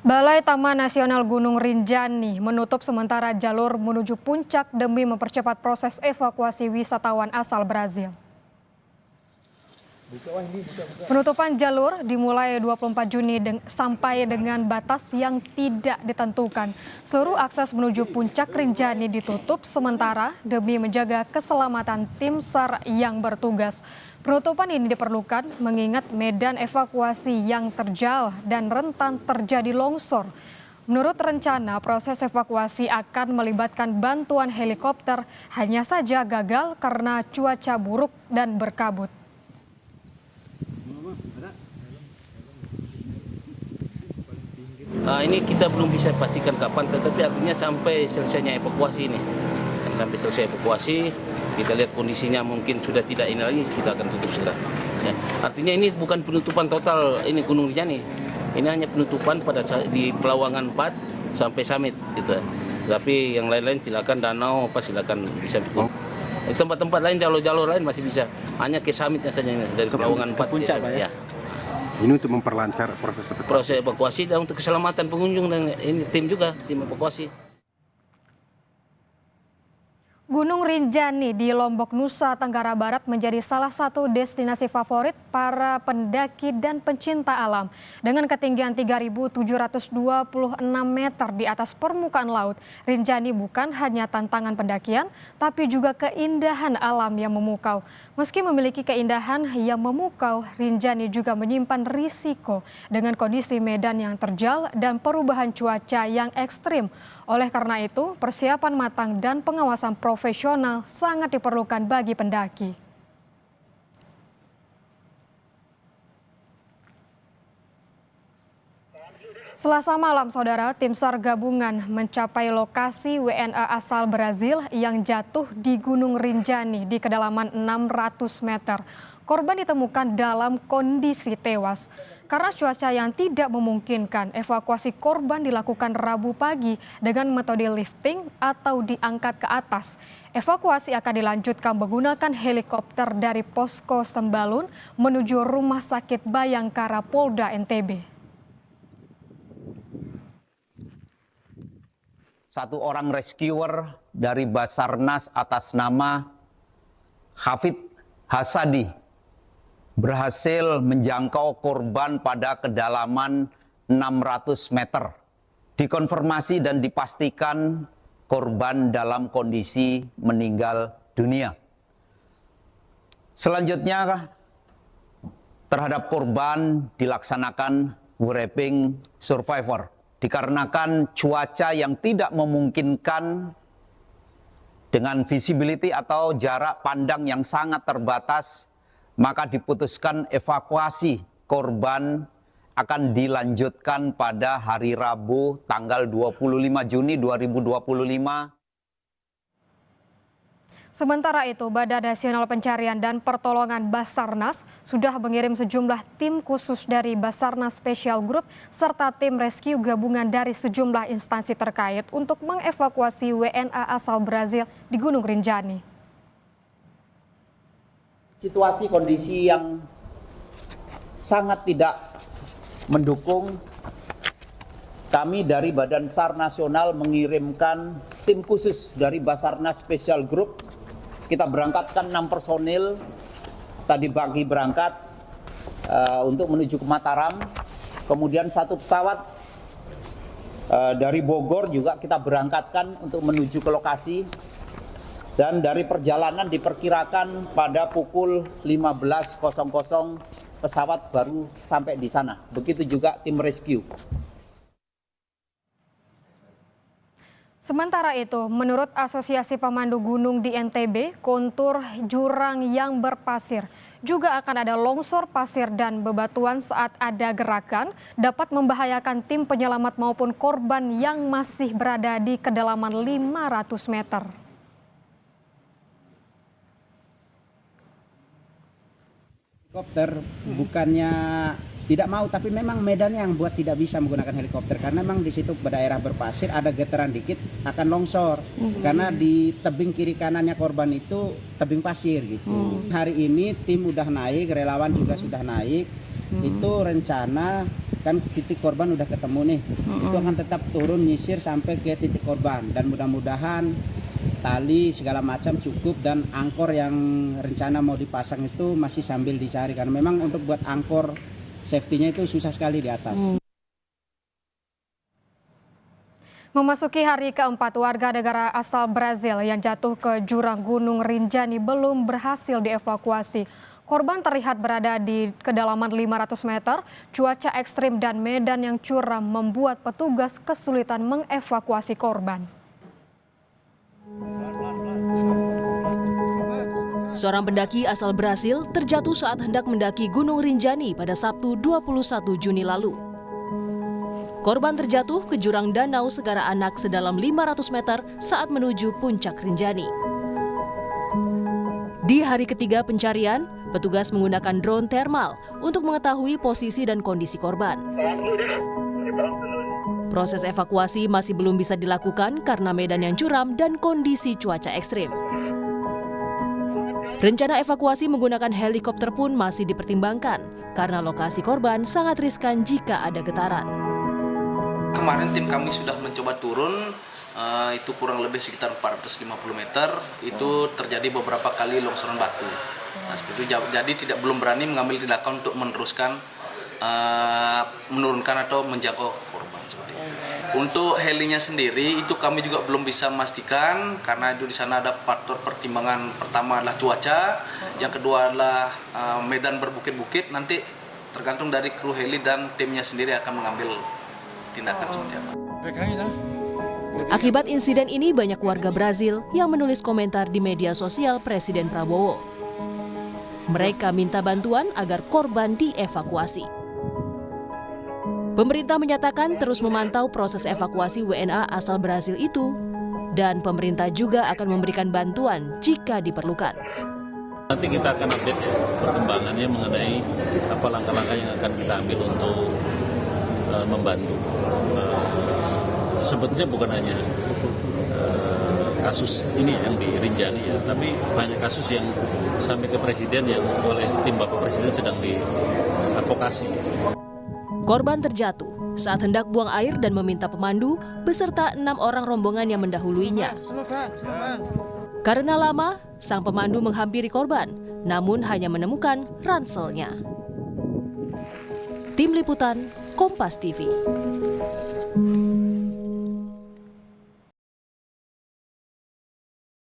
Balai Taman Nasional Gunung Rinjani menutup sementara jalur menuju puncak demi mempercepat proses evakuasi wisatawan asal Brazil. Penutupan jalur dimulai 24 Juni sampai dengan batas yang tidak ditentukan. Seluruh akses menuju puncak Rinjani ditutup sementara demi menjaga keselamatan tim SAR yang bertugas. Penutupan ini diperlukan mengingat medan evakuasi yang terjal dan rentan terjadi longsor. Menurut rencana, proses evakuasi akan melibatkan bantuan helikopter, hanya saja gagal karena cuaca buruk dan berkabut. Ini kita belum bisa pastikan kapan, tetapi artinya sampai selesainya evakuasi ini. Sampai selesai evakuasi, kita lihat kondisinya mungkin sudah tidak ini lagi, kita akan tutup segera. Ya. Artinya ini bukan penutupan total ini Gunung Rinjani. Ini hanya penutupan pada di Pelawangan 4 sampai Summit gitu. Tapi yang lain-lain silakan danau apa silakan bisa bikin. Tempat-tempat lain jalur-jalur lain masih bisa. Hanya ke Summitnya saja dari Pelawangan 4 ke puncak, ya. Ini untuk memperlancar proses evakuasi dan untuk keselamatan pengunjung dan ini tim juga, tim evakuasi. Gunung Rinjani di Lombok, Nusa Tenggara Barat menjadi salah satu destinasi favorit para pendaki dan pencinta alam. Dengan ketinggian 3.726 meter di atas permukaan laut, Rinjani bukan hanya tantangan pendakian, tapi juga keindahan alam yang memukau. Meski memiliki keindahan yang memukau, Rinjani juga menyimpan risiko dengan kondisi medan yang terjal dan perubahan cuaca yang ekstrim. Oleh karena itu, persiapan matang dan pengawasan profesional sangat diperlukan bagi pendaki. Selasa malam, saudara, tim SAR gabungan mencapai lokasi WNA asal Brazil yang jatuh di Gunung Rinjani di kedalaman 600 meter. Korban ditemukan dalam kondisi tewas. Karena cuaca yang tidak memungkinkan, evakuasi korban dilakukan Rabu pagi dengan metode lifting atau diangkat ke atas. Evakuasi akan dilanjutkan menggunakan helikopter dari Posko Sembalun menuju Rumah Sakit Bayangkara Polda NTB. Satu orang rescuer dari Basarnas atas nama Hafid Hasadi berhasil menjangkau korban pada kedalaman 600 meter. Dikonfirmasi dan dipastikan korban dalam kondisi meninggal dunia. Selanjutnya terhadap korban dilaksanakan wrapping survivor. Dikarenakan cuaca yang tidak memungkinkan dengan visibility atau jarak pandang yang sangat terbatas, maka diputuskan evakuasi korban akan dilanjutkan pada hari Rabu tanggal 25 Juni 2025. Sementara itu, Badan Nasional Pencarian dan Pertolongan Basarnas sudah mengirim sejumlah tim khusus dari Basarnas Special Group serta tim rescue gabungan dari sejumlah instansi terkait untuk mengevakuasi WNA asal Brazil di Gunung Rinjani. Situasi kondisi yang sangat tidak mendukung, kami dari Badan SAR Nasional mengirimkan tim khusus dari Basarnas Special Group. Kita berangkatkan 6 personil, tadi pagi berangkat untuk menuju ke Mataram. Kemudian 1 pesawat dari Bogor juga kita berangkatkan untuk menuju ke lokasi. Dan dari perjalanan diperkirakan pada pukul 15.00 pesawat baru sampai di sana. Begitu juga tim rescue. Sementara itu, menurut Asosiasi Pemandu Gunung di NTB, kontur jurang yang berpasir juga akan ada longsor pasir dan bebatuan saat ada gerakan dapat membahayakan tim penyelamat maupun korban yang masih berada di kedalaman 500 meter. Helikopter bukannya tidak mau, tapi memang medannya yang buat tidak bisa menggunakan helikopter karena memang di situ daerah berpasir, ada getaran dikit akan longsor karena di tebing kiri kanannya korban itu tebing pasir gitu. Hari ini tim udah naik, relawan juga sudah naik. Itu rencana kan titik korban udah ketemu nih, itu akan tetap turun nyisir sampai ke titik korban, dan mudah-mudahan tali segala macam cukup, dan angkor yang rencana mau dipasang itu masih sambil dicari karena memang untuk buat angkor safety-nya itu susah sekali di atas. Memasuki hari keempat, warga negara asal Brazil yang jatuh ke jurang Gunung Rinjani belum berhasil dievakuasi. Korban terlihat berada di kedalaman 500 meter. Cuaca ekstrim dan medan yang curam membuat petugas kesulitan mengevakuasi korban. Seorang pendaki asal Brasil terjatuh saat hendak mendaki Gunung Rinjani pada Sabtu 21 Juni lalu. Korban terjatuh ke jurang Danau Segara Anak sedalam 500 meter saat menuju puncak Rinjani. Di hari ketiga pencarian, petugas menggunakan drone thermal untuk mengetahui posisi dan kondisi korban. Proses evakuasi masih belum bisa dilakukan karena medan yang curam dan kondisi cuaca ekstrim. Rencana evakuasi menggunakan helikopter pun masih dipertimbangkan karena lokasi korban sangat riskan jika ada getaran. Kemarin tim kami sudah mencoba turun, itu kurang lebih sekitar 450 meter, itu terjadi beberapa kali longsoran batu. Nah, seperti itu, jadi belum berani mengambil tindakan untuk meneruskan, menurunkan atau menjaga korban. Seperti itu. Untuk helinya sendiri itu kami juga belum bisa memastikan karena itu di sana ada faktor pertimbangan. Pertama adalah cuaca, yang kedua adalah medan berbukit-bukit. Nanti tergantung dari kru heli dan timnya sendiri akan mengambil tindakan seperti apa. Akibat insiden ini banyak warga Brazil yang menulis komentar di media sosial Presiden Prabowo. Mereka minta bantuan agar korban dievakuasi. Pemerintah menyatakan terus memantau proses evakuasi WNA asal Brazil itu, dan pemerintah juga akan memberikan bantuan jika diperlukan. Nanti kita akan update ya perkembangannya mengenai apa langkah-langkah yang akan kita ambil untuk membantu. Sebetulnya bukan hanya kasus ini yang di Rinjani ya, tapi banyak kasus yang sampai ke presiden yang oleh tim Bapak Presiden sedang diadvokasi. Korban terjatuh saat hendak buang air dan meminta pemandu beserta 6 orang rombongan yang mendahuluinya. Karena lama, sang pemandu menghampiri korban, namun hanya menemukan ranselnya. Tim Liputan, Kompas TV.